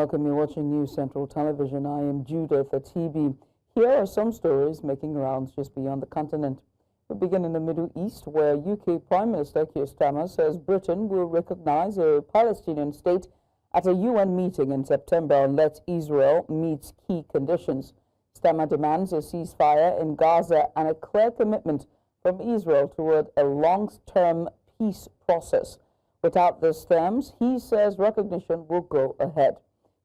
welcome you watching News Central Television. I am Judith at TB. Here are some stories making rounds just beyond the continent. We begin in the Middle East, where UK Prime Minister Keir Starmer says Britain will recognize a Palestinian state at a UN meeting in September unless Israel meets key conditions. Starmer demands a ceasefire in Gaza and a clear commitment from Israel toward a long-term peace process. Without these terms, he says recognition will go ahead.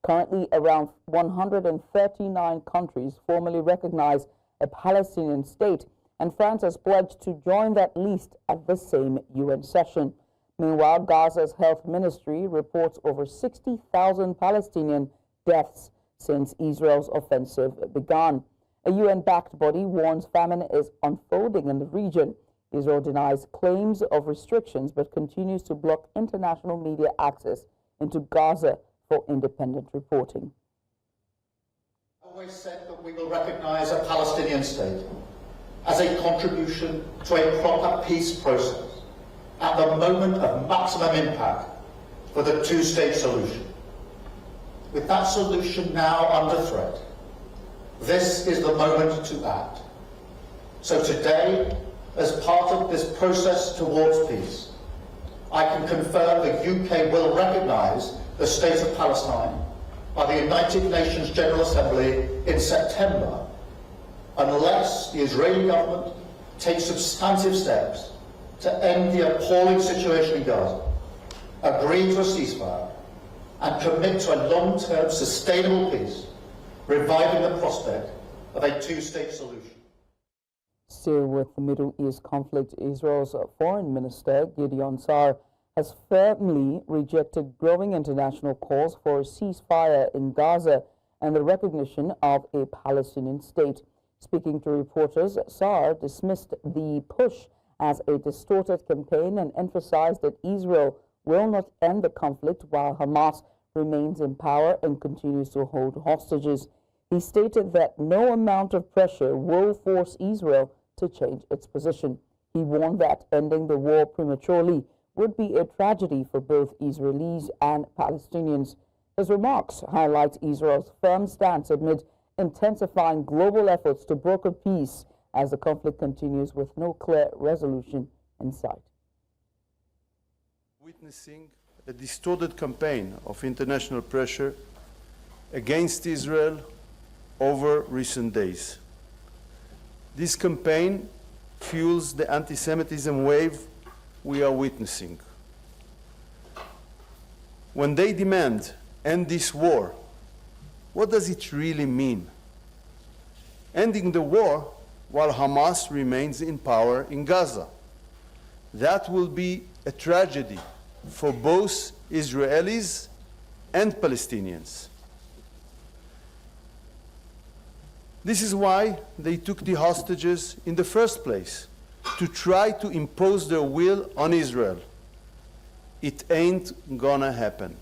Currently, around 139 countries formally recognize a Palestinian state, and France has pledged to join that list at the same UN session. Meanwhile, Gaza's health ministry reports over 60,000 Palestinian deaths since Israel's offensive began. A UN-backed body warns famine is unfolding in the region. Israel denies claims of restrictions but continues to block international media access into Gaza for independent reporting. I've always said that we will recognize a Palestinian state as a contribution to a proper peace process at the moment of maximum impact for the two-state solution. With that solution now under threat, this is the moment to act. So today, as part of this process towards peace, I can confirm the UK will recognise the State of Palestine by the United Nations General Assembly in September, unless the Israeli government takes substantive steps to end the appalling situation in Gaza, agree to a ceasefire, and commit to a long-term sustainable peace, reviving the prospect of a two-state solution. Still with the Middle East conflict, Israel's Foreign Minister Gideon Sa'ar has firmly rejected growing international calls for a ceasefire in Gaza and the recognition of a Palestinian state. Speaking to reporters, Sa'ar dismissed the push as a distorted campaign and emphasized that Israel will not end the conflict while Hamas remains in power and continues to hold hostages. He stated that no amount of pressure will force Israel to change its position. He warned that ending the war prematurely would be a tragedy for both Israelis and Palestinians. His remarks highlight Israel's firm stance amid intensifying global efforts to broker peace as the conflict continues with no clear resolution in sight. Witnessing a distorted campaign of international pressure against Israel over recent days. This campaign fuels the anti-Semitism wave we are witnessing. When they demand end this war, what does it really mean? Ending the war while Hamas remains in power in Gaza. That will be a tragedy for both Israelis and Palestinians. This is why they took the hostages in the first place, to try to impose their will on Israel. It ain't gonna happen,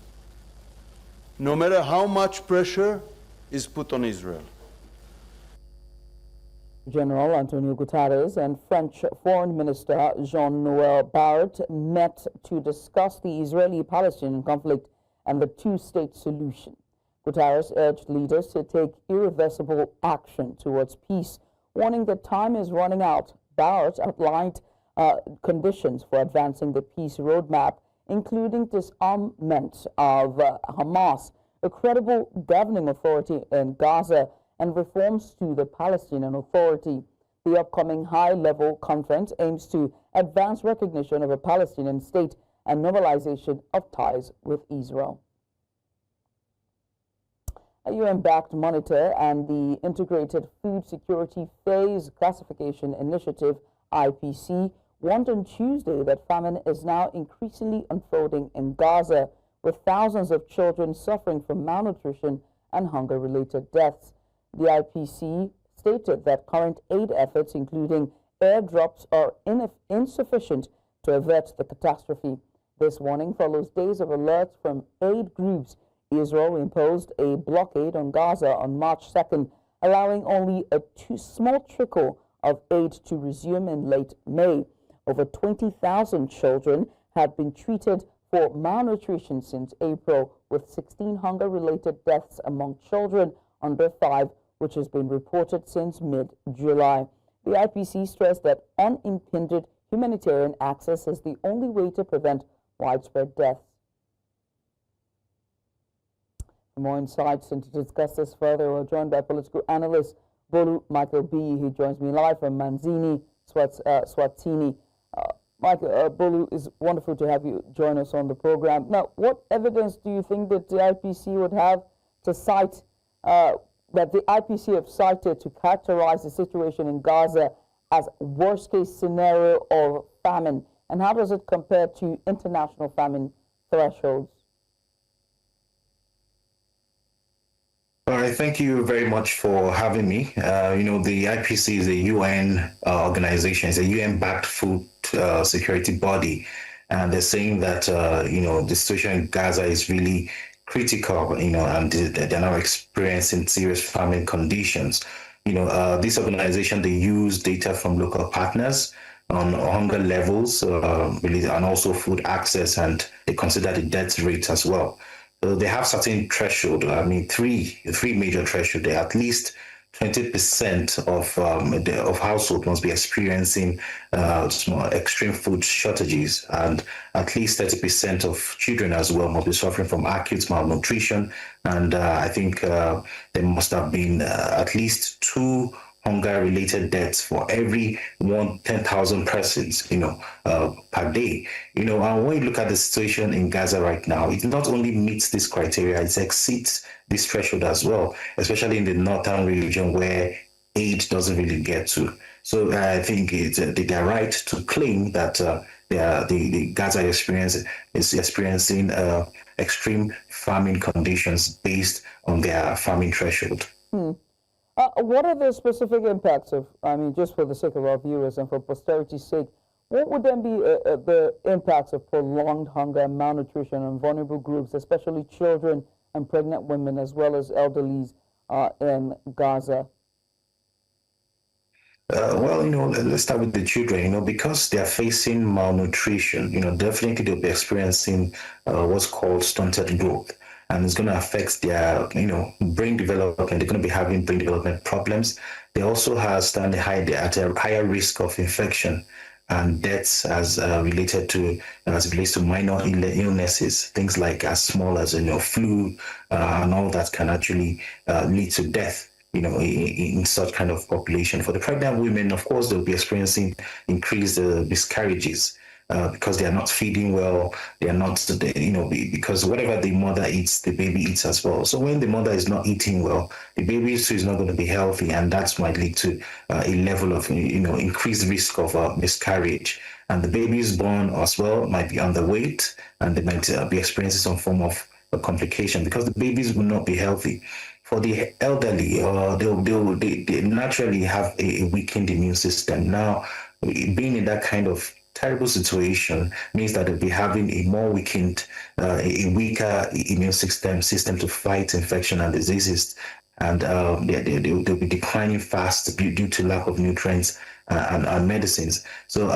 no matter how much pressure is put on Israel. General Antonio Guterres and French Foreign Minister Jean-Noël Barrot met to discuss the Israeli-Palestinian conflict and the two-state solution. Guterres urged leaders to take irreversible action towards peace, warning that time is running out. Barrot outlined conditions for advancing the peace roadmap, including disarmament of Hamas, a credible governing authority in Gaza, and reforms to the Palestinian Authority. The upcoming high-level conference aims to advance recognition of a Palestinian state and normalization of ties with Israel. A UN-backed monitor and the Integrated Food Security Phase Classification Initiative, IPC, warned on Tuesday that famine is now increasingly unfolding in Gaza, with thousands of children suffering from malnutrition and hunger-related deaths. The IPC stated that current aid efforts, including airdrops, are insufficient to avert the catastrophe. This warning follows days of alerts from aid groups. Israel imposed a blockade on Gaza on March 2nd, allowing only a small trickle of aid to resume in late May. Over 20,000 children have been treated for malnutrition since April, with 16 hunger-related deaths among children under 5, which has been reported since mid-July. The IPC stressed that unimpeded humanitarian access is the only way to prevent widespread deaths. For more insights and to discuss this further, we're joined by political analyst Bolu Michael B. He joins me live from Manzini, Swatini. Bolu, it's wonderful to have you join us on the program. Now, what evidence do you think that the IPC would have to cite, that the IPC have cited to characterize the situation in Gaza as worst-case scenario or famine? And how does it compare to international famine thresholds? All right, thank you very much for having me. The IPC is a UN organization. It's a UN-backed food security body. And they're saying that, the situation in Gaza is really critical, and they're now experiencing serious famine conditions. This organization, they use data from local partners on hunger levels, and also food access, and they consider the death rate as well. So they have certain threshold. Three major thresholds. At least 20% of households must be experiencing extreme food shortages, and at least 30% of children as well must be suffering from acute malnutrition. And I think there must have been at least 2 hunger-related deaths for every 10,000 persons, per day. And when you look at the situation in Gaza right now, it not only meets this criteria, it exceeds this threshold as well, especially in the northern region where aid doesn't really get to. So I think they're right to claim that the Gaza is experiencing extreme famine conditions based on their famine threshold. What are the specific impacts of, just for the sake of our viewers and for posterity's sake, what would then be the impacts of prolonged hunger, malnutrition on vulnerable groups, especially children and pregnant women, as well as elderlies in Gaza? Let's start with the children, because they're facing malnutrition, definitely they'll be experiencing what's called stunted growth. And it's going to affect their, brain development. They're going to be having brain development problems. They also stand at a higher risk of infection and deaths as relates to minor illnesses, things like as small as flu and all that can actually lead to death. In such kind of population. For the pregnant women, of course, they'll be experiencing increased miscarriages. Because they are not feeding well, they are not, because whatever the mother eats, the baby eats as well. So when the mother is not eating well, the baby too is not going to be healthy, and that might lead to a level of, increased risk of miscarriage. And the babies born as well might be underweight, and they might be experiencing some form of a complication because the babies will not be healthy. For the elderly, they naturally have a weakened immune system. Now, being in that kind of terrible situation means that they'll be having a more weakened, a weaker immune system to fight infection and diseases, and they'll be declining fast due to lack of nutrients and medicines. So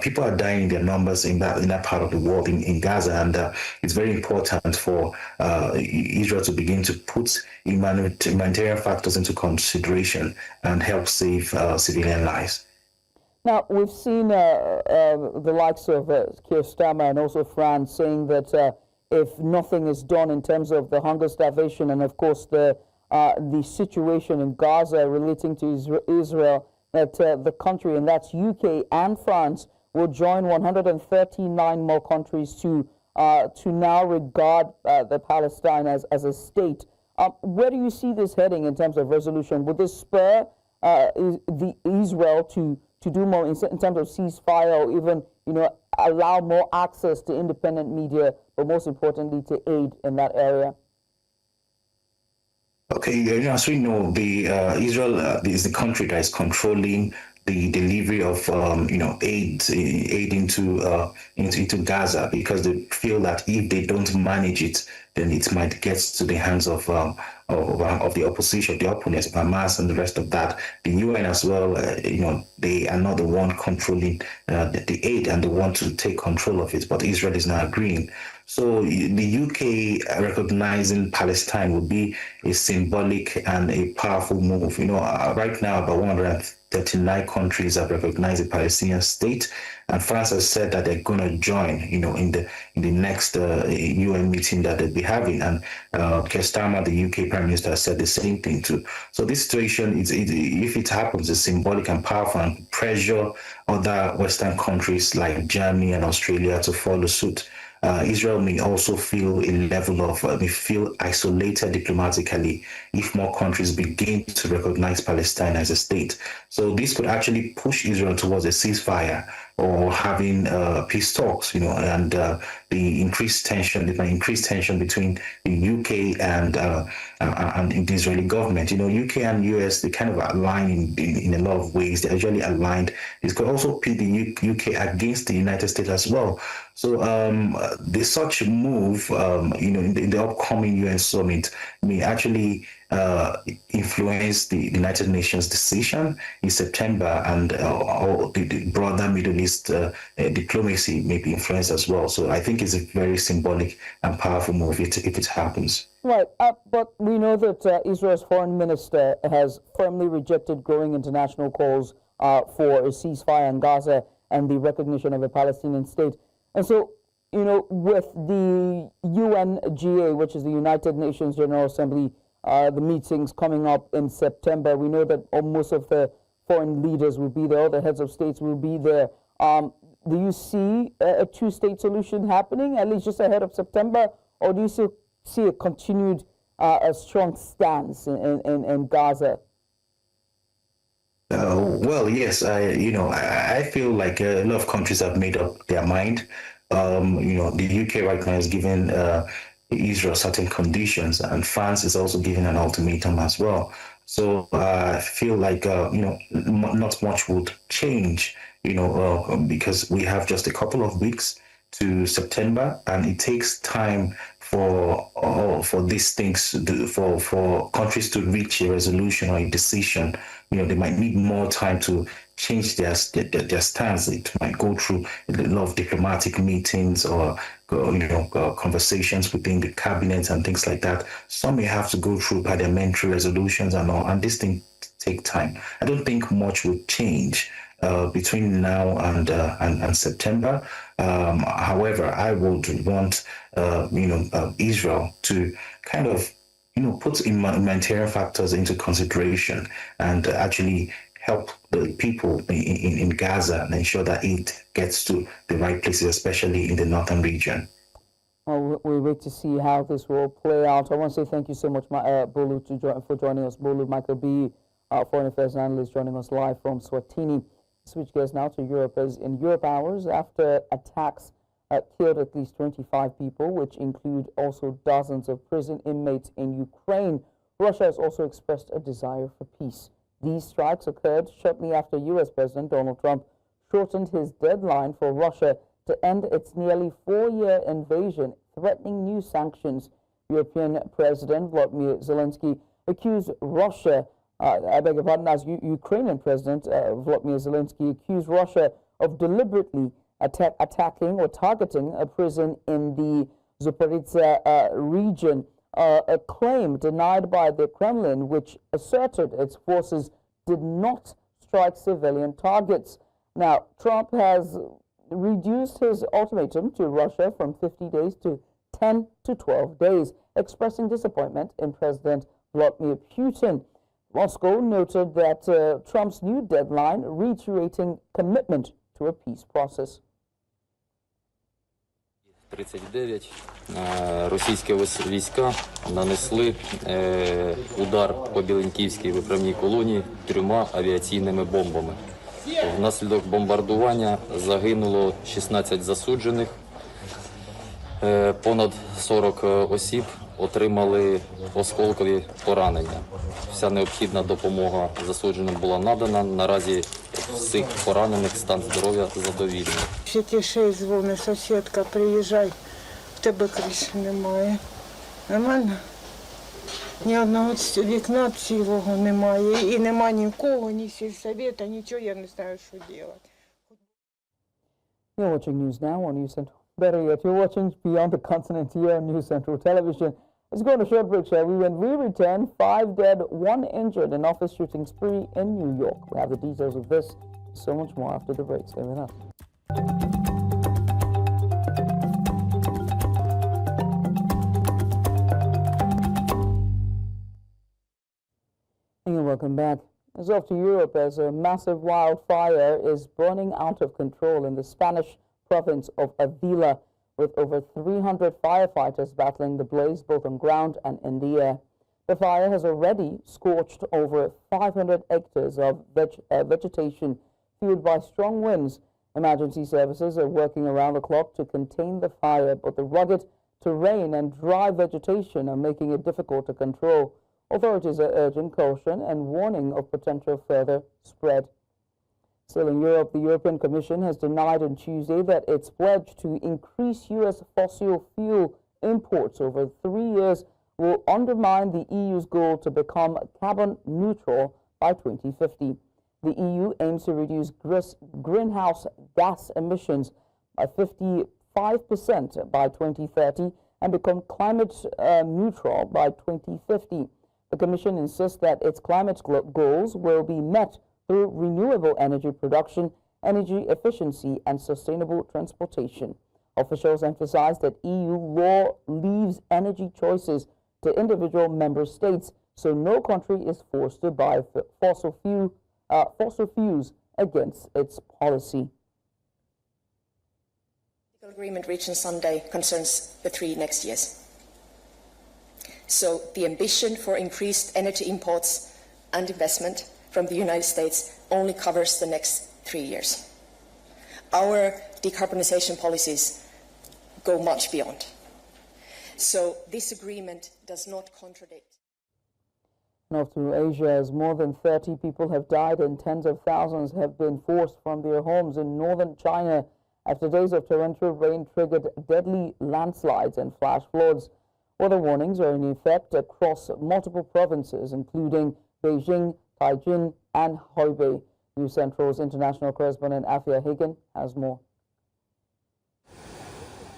people are dying in their numbers in that part of the world, in Gaza, and it's very important for Israel to begin to put humanitarian factors into consideration and help save civilian lives. Now, we've seen the likes of Keir Starmer and also France saying that if nothing is done in terms of the hunger, starvation, and of course the situation in Gaza relating to Israel, that the country, and that's UK and France, will join 139 more countries to now regard the Palestine as a state. Where do you see this heading in terms of resolution? Would this spur the Israel to do more in terms of ceasefire, or even allow more access to independent media, but most importantly to aid in that area? Okay, as we know, Israel is the country that is controlling the delivery of aid into Gaza, because they feel that if they don't manage it, then it might get to the hands of the opposition, the opponents, Hamas, and the rest of that. The UN as well, they are not the one controlling the aid, and they want to take control of it, but Israel is not agreeing. So the UK recognizing Palestine would be a symbolic and a powerful move. Right now about 139 countries have recognized the Palestinian state, and France has said that they're going to join, in the next UN meeting that they'll be having. And Keir Starmer, the UK Prime Minister, has said the same thing too. So this situation, if it happens, is symbolic and powerful and pressure other Western countries like Germany and Australia to follow suit. Israel may also feel a level of, may feel isolated diplomatically if more countries begin to recognize Palestine as a state. So this could actually push Israel towards a ceasefire or having peace talks, and the increased tension between the UK and the Israeli government. UK and US, they kind of align in a lot of ways. They're usually aligned. This could also pit the UK against the United States as well. So such a move, in the upcoming UN summit may actually influence the United Nations decision in September, and the broader Middle East diplomacy may be influenced as well. So I think it's a very symbolic and powerful move if it happens. Right, but we know that Israel's foreign minister has firmly rejected growing international calls for a ceasefire in Gaza and the recognition of a Palestinian state. And so, with the UNGA, which is the United Nations General Assembly, the meetings coming up in September, we know that most of the foreign leaders will be there, the heads of states will be there. Do you see a two-state solution happening, at least just ahead of September, or do you still see a continued, a strong stance in Gaza? Well, yes, I feel like a lot of countries have made up their mind. The UK right now is giving Israel certain conditions, and France is also giving an ultimatum as well. So I feel like, not much would change, because we have just a couple of weeks to September, and it takes time for these things, for countries to reach a resolution or a decision. They might need more time to change their stance. It might go through a lot of diplomatic meetings or conversations within the cabinet and things like that. Some may have to go through parliamentary resolutions and all, and this thing take time. I don't think much will change between now and September. However, I would want Israel to kind of put humanitarian factors into consideration and actually help the people in Gaza and ensure that it gets to the right places, especially in the northern region. Well, we wait to see how this will play out. I want to say thank you so much, Bolu, for joining us. Bolu Michael B., foreign affairs analyst, joining us live from Swatini. Switch gears now to Europe, as in Europe hours after attacks killed at least 25 people, which include also dozens of prison inmates in Ukraine. Russia has also expressed a desire for peace. These strikes occurred shortly after U.S. President Donald Trump shortened his deadline for Russia to end its nearly 4-year invasion, threatening new sanctions. European President Volodymyr Zelensky accused Russia, as Ukrainian President Volodymyr Zelensky accused Russia of deliberately attacking or targeting a prison in the Zaporizhzhia region, a claim denied by the Kremlin, which asserted its forces did not strike civilian targets. Now, Trump has reduced his ultimatum to Russia from 50 days to 10 to 12 days, expressing disappointment in President Vladimir Putin. Moscow noted that Trump's new deadline, reiterating commitment to a peace process. 39 російські війська нанесли удар по Біленьківській виправній колонії 3 авіаційними бомбами. Внаслідок бомбардування загинуло 16 засуджених, понад 40 осіб отримали осколкові поранення. Вся необхідна допомога засудженим була надана. Наразі всіх поранених стан здоров'я задовільний. Ще тіше дзвони, сусідка, приїжджай, в тебе криші немає. Нормально? Ні одного вікна цілого немає, і нема нікого, ні сільсовета, нічого, я не знаю, що робити. You're watching news now on News Central. Better yet, you're watching Beyond the Continent here on News Central Television. Let's go on a short break, shall we? When we return, 5 dead, 1 injured in office shooting spree in New York. We have the details of this, so much more after the break. Stay with us. And welcome back. It's off to Europe as a massive wildfire is burning out of control in the Spanish province of Avila, with over 300 firefighters battling the blaze both on ground and in the air. The fire has already scorched over 500 hectares of vegetation fueled by strong winds. Emergency services are working around the clock to contain the fire, but the rugged terrain and dry vegetation are making it difficult to control. Authorities are urging caution and warning of potential further spread. Still in Europe, the European Commission has denied on Tuesday that its pledge to increase U.S. fossil fuel imports over 3 years will undermine the EU's goal to become carbon neutral by 2050. The EU aims to reduce greenhouse gas emissions by 55% by 2030 and become climate neutral by 2050. The Commission insists that its climate goals will be met through renewable energy production, energy efficiency, and sustainable transportation. Officials emphasize that EU law leaves energy choices to individual member states, so no country is forced to buy fossil fuels against its policy. The agreement reached on Sunday concerns the 3 next years. So the ambition for increased energy imports and investment from the United States only covers the next 3 years. Our decarbonization policies go much beyond. So this agreement does not contradict. North to Asia, as more than 30 people have died and tens of thousands have been forced from their homes in northern China after days of torrential rain triggered deadly landslides and flash floods. Weather warnings are in effect across multiple provinces, including Beijing, Taijin, and Hebei. News Central's international correspondent Afia Hagen has more.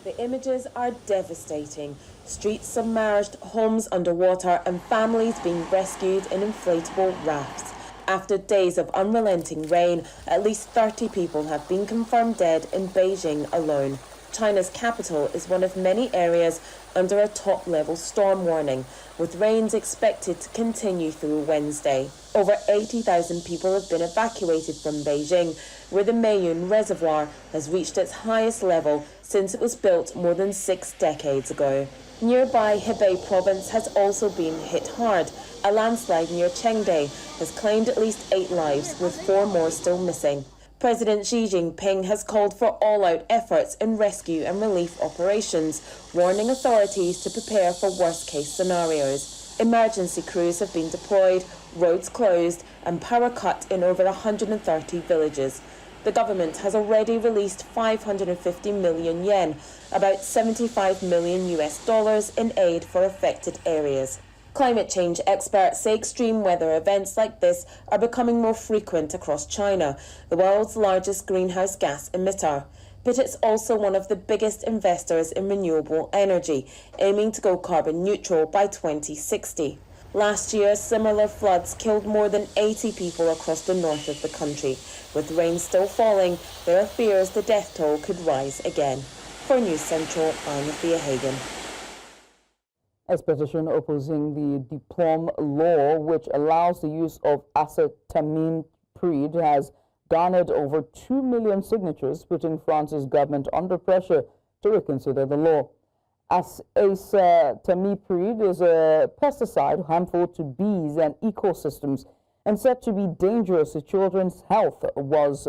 The images are devastating. Streets submerged, homes underwater, and families being rescued in inflatable rafts. After days of unrelenting rain, at least 30 people have been confirmed dead in Beijing alone. China's capital is one of many areas under a top-level storm warning, with rains expected to continue through Wednesday. Over 80,000 people have been evacuated from Beijing, where the Meiyun Reservoir has reached its highest level since it was built more than 6 decades ago. Nearby Hebei province has also been hit hard. A landslide near Chengde has claimed at least 8 lives, with 4 more still missing. President Xi Jinping has called for all-out efforts in rescue and relief operations, warning authorities to prepare for worst-case scenarios. Emergency crews have been deployed, roads closed, and power cut in over 130 villages. The government has already released 550 million yen, about $75 million in aid for affected areas. Climate change experts say extreme weather events like this are becoming more frequent across China, the world's largest greenhouse gas emitter. But it's also one of the biggest investors in renewable energy, aiming to go carbon neutral by 2060. Last year, similar floods killed more than 80 people across the north of the country. With rain still falling, there are fears the death toll could rise again. For News Central, I'm Afia Hagen. A petition opposing the diplom law, which allows the use of acetaminophen, has garnered over 2 million signatures, putting France's government under pressure to reconsider the law. Acetaminophen is a pesticide harmful to bees and ecosystems and said to be dangerous to children's health, it was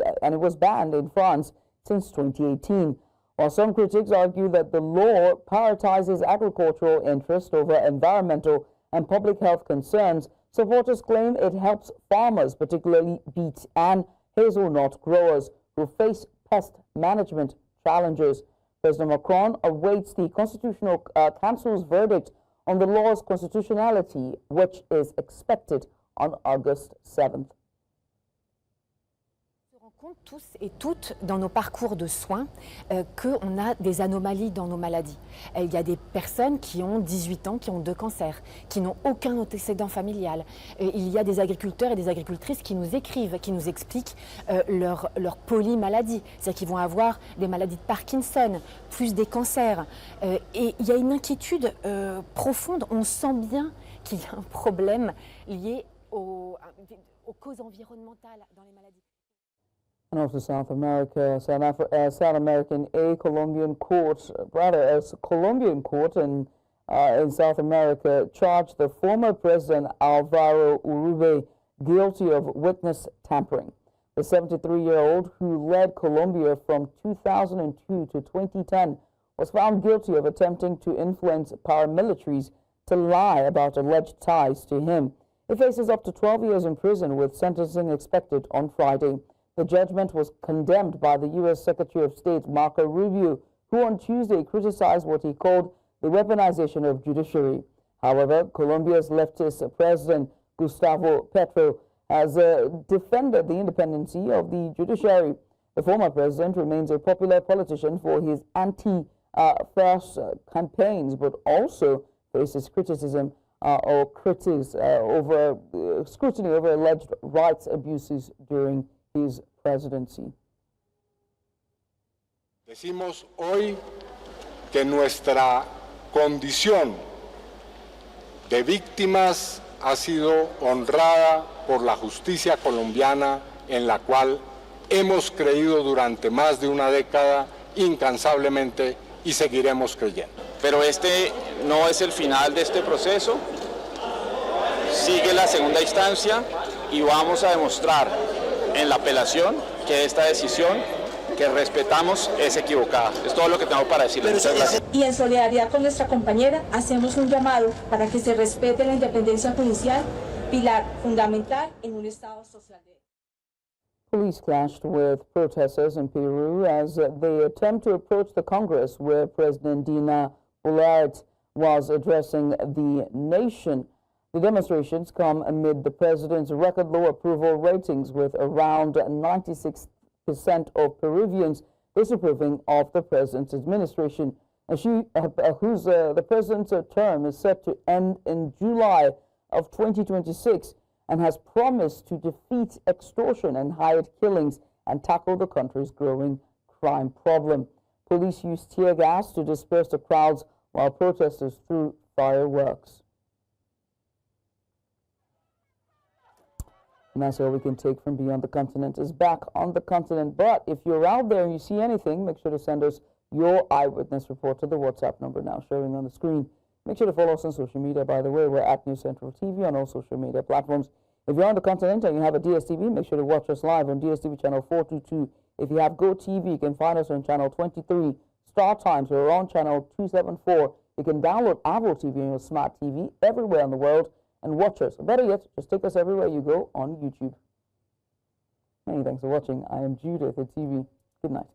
banned in France since 2018. While some critics argue that the law prioritizes agricultural interests over environmental and public health concerns, supporters claim it helps farmers, particularly beet and hazelnut growers, who face pest management challenges. President Macron awaits the Constitutional Council's verdict on the law's constitutionality, which is expected on August 7th. compte tous et toutes dans nos parcours de soins qu'on a des anomalies dans nos maladies. Il y a des personnes qui ont 18 ans, qui ont 2 cancers, qui n'ont aucun antécédent familial. Il y a des agriculteurs et des agricultrices qui nous écrivent, qui nous expliquent leur polymaladie. C'est-à-dire qu'ils vont avoir des maladies de Parkinson, plus des cancers. Et il y a une inquiétude profonde. On sent bien qu'il y a un problème lié aux causes environnementales dans les maladies. And also South America, South American, a Colombian court, a Colombian court in South America charged the former president Alvaro Uribe guilty of witness tampering. The 73-year-old who led Colombia from 2002 to 2010 was found guilty of attempting to influence paramilitaries to lie about alleged ties to him. He faces up to 12 years in prison with sentencing expected on Friday. The judgment was condemned by the U.S. Secretary of State Marco Rubio, who on Tuesday criticized what he called the weaponization of judiciary. However, Colombia's leftist president Gustavo Petro has defended the independence of the judiciary. The former president remains a popular politician for his anti-farce campaigns, but also faces criticism or scrutiny over alleged rights abuses during his presidency. Decimos hoy que nuestra condición de víctimas ha sido honrada por la justicia colombiana, en la cual hemos creído durante más de una década incansablemente y seguiremos creyendo. Pero este no es el final de este proceso, sigue la segunda instancia y vamos a demostrar en la apelación que esta decisión que respetamos es equivocada. Es todo lo que tengo para decirles. Muchas gracias. Y en solidaridad con nuestra compañera hacemos un llamado para que se respete la independencia judicial, pilar fundamental en un Estado social de derecho. Police clashed with protesters in Peru as they attempt to approach the Congress, where President Dina Boluarte was addressing the nation. The demonstrations come amid the president's record low approval ratings, with around 96% of Peruvians disapproving of the president's administration, the president's term is set to end in July of 2026 and has promised to defeat extortion and hired killings and tackle the country's growing crime problem. Police used tear gas to disperse the crowds while protesters threw fireworks. And that's all we can take from Beyond the Continent is back on the continent. But if you're out there and you see anything, make sure to send us your eyewitness report to the WhatsApp number now showing on the screen. Make sure to follow us on social media, by the way. We're at News Central TV on all social media platforms. If you're on the continent and you have a DSTV, make sure to watch us live on DSTV channel 422. If you have GoTV, you can find us on channel 23. Star Times, we're on channel 274. You can download Apple TV on your smart TV everywhere in the world and watch us. Better yet, just take us everywhere you go on YouTube. Many thanks for watching. I am Judith at TV. Good night.